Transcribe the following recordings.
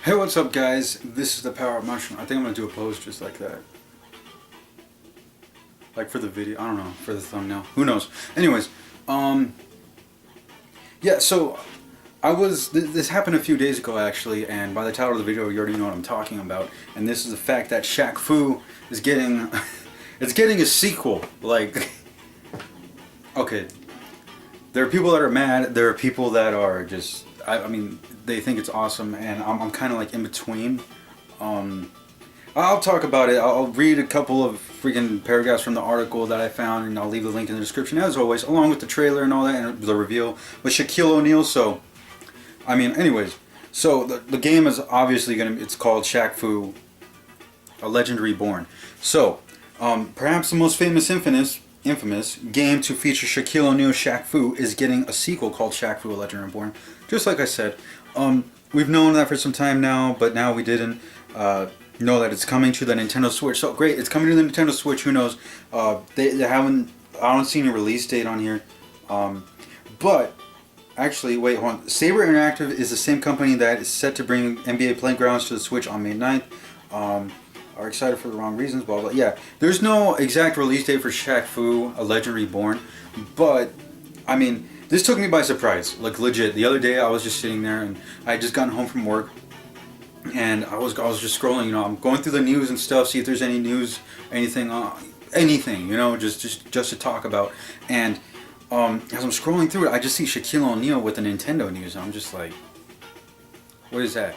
Hey, what's up, guys? This is the Power Up Mushroom. I think I'm gonna do a pose just like that. Like for the video, I don't know, for the thumbnail. Who knows? Anyways, yeah, so this happened a few days ago actually, and by the title of the video, you already know what I'm talking about. And this is the fact that SHAQ-Fu is getting, it's getting a sequel. Like, okay, there are people that are mad, there are people that are just, I mean, they think it's awesome, and I'm kind of like in between. I'll talk about it. I'll read a couple of freaking paragraphs from the article that I found, and I'll leave the link in the description as always, along with the trailer and all that, and the reveal with Shaquille O'Neal. So, I mean, anyways, so the game is obviously it's called SHAQ-Fu, A Legend Reborn. So, perhaps the most infamous game to feature Shaquille O'Neal, SHAQ-Fu, is getting a sequel called SHAQ-Fu, A Legend Reborn. Just like I said, we've known that for some time now, but now we didn't know that it's coming to the Nintendo Switch. So great, it's coming to the Nintendo Switch. Who knows? They haven't. I don't see any release date on here. But actually, wait, hold on. Saber Interactive is the same company that is set to bring NBA Playgrounds to the Switch on May 9th. Are excited for the wrong reasons, blah blah. Yeah, there's no exact release date for SHAQ-Fu, A Legend Reborn, but I mean, this took me by surprise. Like legit, the other day I was just sitting there and I had just gotten home from work, and I was just scrolling. You know, I'm going through the news and stuff, see if there's any news, anything, you know, just to talk about. And as I'm scrolling through it, I just see Shaquille O'Neal with the Nintendo news, and I'm just like, what is that?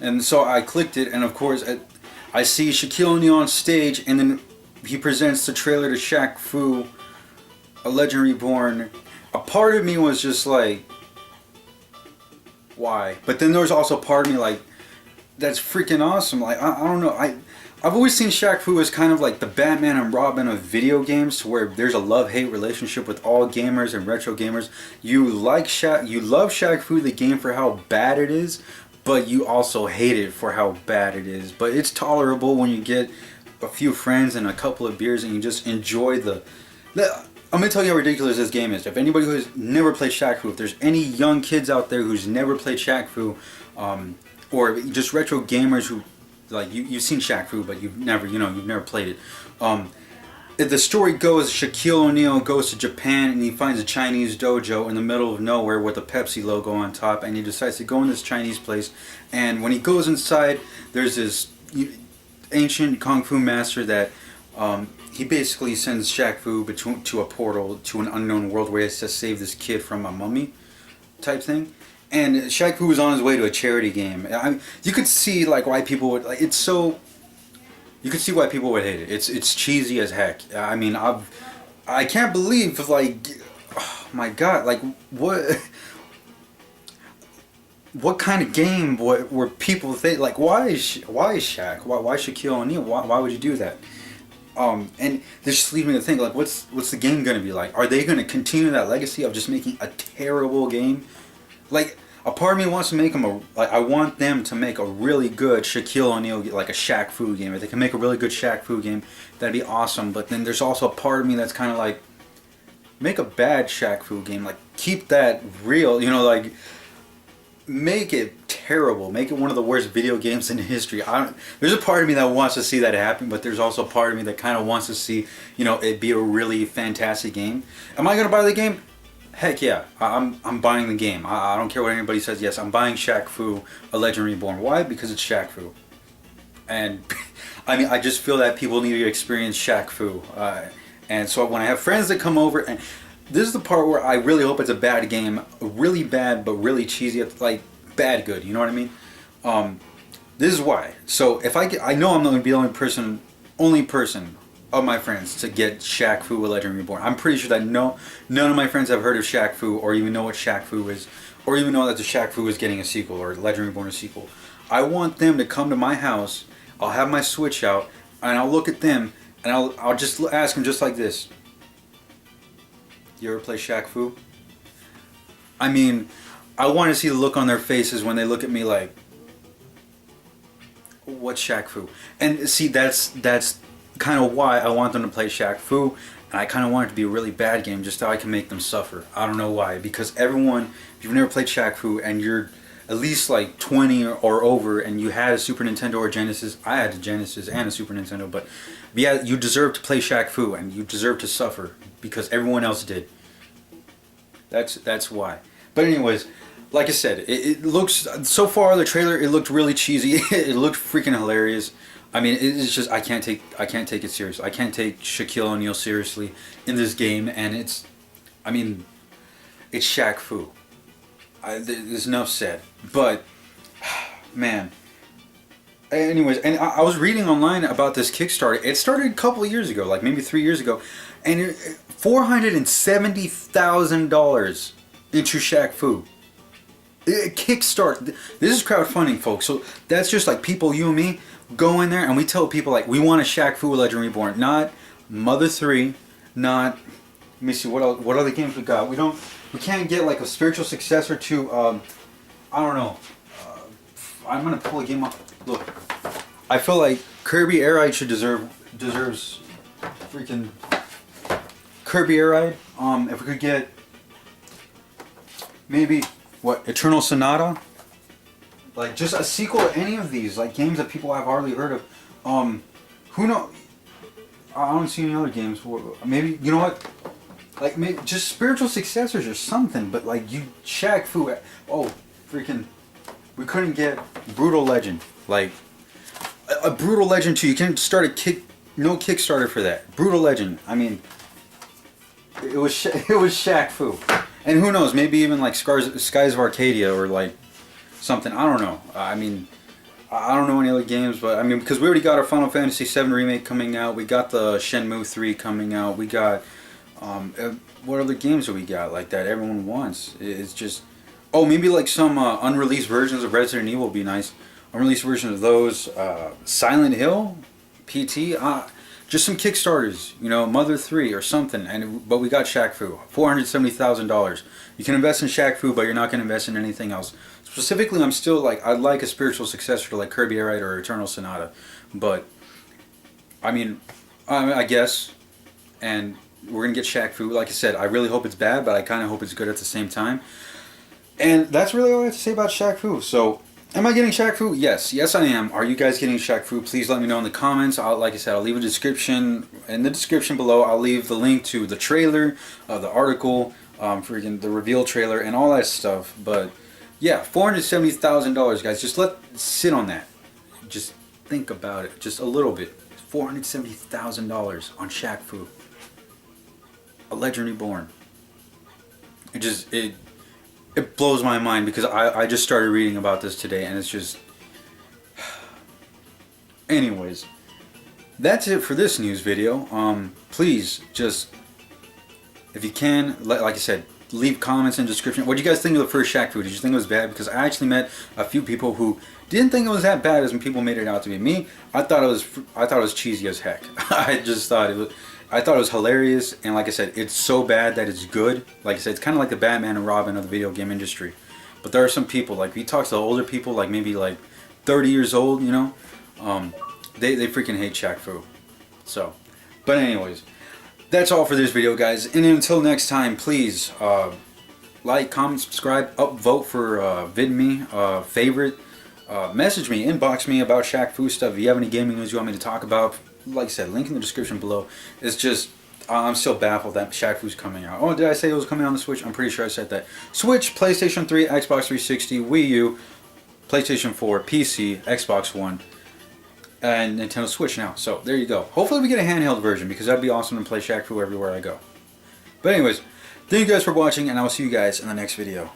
And so I clicked it, and of course, I see Shaquille O'Neal on stage, and then he presents the trailer to SHAQ-Fu, A Legend Reborn. A part of me was just like, why? But then there was also a part of me like, that's freaking awesome. Like, I don't know. I've always seen SHAQ-Fu as kind of like the Batman and Robin of video games, to where there's a love-hate relationship with all gamers and retro gamers. You love SHAQ-Fu the game for how bad it is, but you also hate it for how bad it is. But it's tolerable when you get a few friends and a couple of beers and you just enjoy I'm going to tell you how ridiculous this game is. If anybody who's never played SHAQ-Fu, if there's any young kids out there who's never played SHAQ-Fu, or just retro gamers who, like, you've seen SHAQ-Fu, but you've never played it. The story goes, Shaquille O'Neal goes to Japan and he finds a Chinese dojo in the middle of nowhere with a Pepsi logo on top, and he decides to go in this Chinese place. And when he goes inside, there's this ancient kung fu master that he basically sends SHAQ-Fu to a portal to an unknown world where he has to save this kid from a mummy type thing. And SHAQ-Fu was on his way to a charity game. You could see like why people would like it's so. You could see why people would hate it. It's cheesy as heck. I mean, I can't believe, like, oh my god, like what kind of game were people think, like, why is Shaq? Why Shaquille O'Neal? Why would you do that? And this just leads me to think, like, what's the game gonna be like? Are they gonna continue that legacy of just making a terrible game? Like, a part of me wants to make them I want them to make a really good Shaquille O'Neal, like a SHAQ-Fu game. If they can make a really good SHAQ-Fu game, that'd be awesome. But then there's also a part of me that's kind of like, make a bad SHAQ-Fu game. Like, keep that real, you know, like, make it terrible. Make it one of the worst video games in history. There's a part of me that wants to see that happen, but there's also a part of me that kind of wants to see, you know, it be a really fantastic game. Am I going to buy the game? Heck yeah, I'm buying the game. I don't care what anybody says. Yes, I'm buying SHAQ-Fu, A Legend Reborn. Why? Because it's SHAQ-Fu. And I mean, I just feel that people need to experience SHAQ-Fu. And so when I have friends that come over, and this is the part where I really hope it's a bad game, really bad but really cheesy, like bad good. You know what I mean? This is why. So if I know I'm not going to be the only person of my friends to get SHAQ-Fu, A Legend Reborn. I'm pretty sure that none of my friends have heard of SHAQ-Fu or even know what SHAQ-Fu is, or even know that the SHAQ-Fu is getting a sequel or Legend Reborn a sequel. I want them to come to my house. I'll have my Switch out and I'll look at them and I'll just ask them just like this. You ever play SHAQ-Fu? I mean, I want to see the look on their faces when they look at me like, what's SHAQ-Fu? And see, that's kind of why I want them to play SHAQ-Fu, and I kind of want it to be a really bad game just so I can make them suffer. I don't know why, because everyone, if you've never played SHAQ-Fu and you're at least like 20 or over, and you had a Super Nintendo or Genesis. I had a Genesis and a Super Nintendo, but yeah, you deserve to play SHAQ-Fu, and you deserve to suffer because everyone else did. That's why. But anyways, like I said, it looks, so far the trailer, it looked really cheesy. It looked freaking hilarious. I mean, it's just, I can't take it seriously. I can't take Shaquille O'Neal seriously in this game, and it's, I mean, it's SHAQ-Fu. There's enough said. But man, anyways, and I was reading online about this Kickstarter. It started a couple of years ago, like maybe 3 years ago, and $470,000 into SHAQ-Fu. Kickstart. This is crowdfunding, folks. So that's just like people, you and me, go in there and we tell people like we want a SHAQ-Fu Legend Reborn, not Mother 3, not. Let me see what other games we got. We can't get like a spiritual successor to. I don't know. I'm gonna pull a game up. Look, I feel like Kirby Air Ride deserves freaking Kirby Air Ride. If we could get maybe what, Eternal Sonata, like just a sequel to any of these like games that people have hardly heard of. Who knows? I don't see any other games. Maybe, you know what? Like maybe just spiritual successors or something. But like you SHAQ-Fu. Oh, freaking! We couldn't get Brutal Legend. Like a Brutal Legend 2. You can start no Kickstarter for that. Brutal Legend. I mean, it was SHAQ-Fu. And who knows? Maybe even like Skies of Arcadia or like something. I don't know. I mean, I don't know any other games, but I mean, because we already got our Final Fantasy VII Remake coming out. We got the Shenmue 3 coming out. We got what other games do we got like that everyone wants? It's just, oh, maybe like some unreleased versions of Resident Evil would be nice. Unreleased versions of those. Silent Hill, PT. Just some Kickstarters, you know, Mother 3 or something. But we got SHAQ-Fu, $470,000. You can invest in SHAQ-Fu, but you're not going to invest in anything else. Specifically, I'm still like, I'd like a spiritual successor to like Kirby Air Ride or Eternal Sonata. But I mean, I guess, and we're gonna get SHAQ-Fu. Like I said, I really hope it's bad, but I kind of hope it's good at the same time. And that's really all I have to say about SHAQ-Fu. So, am I getting SHAQ-Fu? Yes, I am. Are you guys getting SHAQ-Fu? Please let me know in the comments. Like I said, I'll leave a description in the description below. I'll leave the link to the trailer, the article, freaking the reveal trailer, and all that stuff. But yeah, $470,000, guys. Just sit on that. Just think about it, just a little bit. $470,000 on SHAQ-Fu, a Legend Reborn. It blows my mind because I just started reading about this today, and it's just. Anyways, that's it for this news video. Please just, if you can, like I said, leave comments in the description. What do you guys think of the first SHAQ-Fu? Did you think it was bad? Because I actually met a few people who didn't think it was that bad as when people made it out to be. Me, I thought it was cheesy as heck. I thought it was hilarious, and like I said, it's so bad that it's good. Like I said, it's kind of like the Batman and Robin of the video game industry. But there are some people, like we talk to the older people, like maybe like 30 years old, you know, they freaking hate SHAQ-Fu. So, but anyways, that's all for this video, guys. And until next time, please like, comment, subscribe, upvote for VidMe, favorite, message me, inbox me about SHAQ-Fu stuff. If you have any gaming news you want me to talk about, like I said, link in the description below. It's just, I'm still baffled that SHAQ-Fu's coming out. Oh, did I say it was coming on the Switch? I'm pretty sure I said that. Switch, PlayStation 3, Xbox 360, Wii U, PlayStation 4, PC, Xbox One, and Nintendo Switch now. So, there you go. Hopefully we get a handheld version, because that'd be awesome to play SHAQ-Fu everywhere I go. But anyways, thank you guys for watching, and I will see you guys in the next video.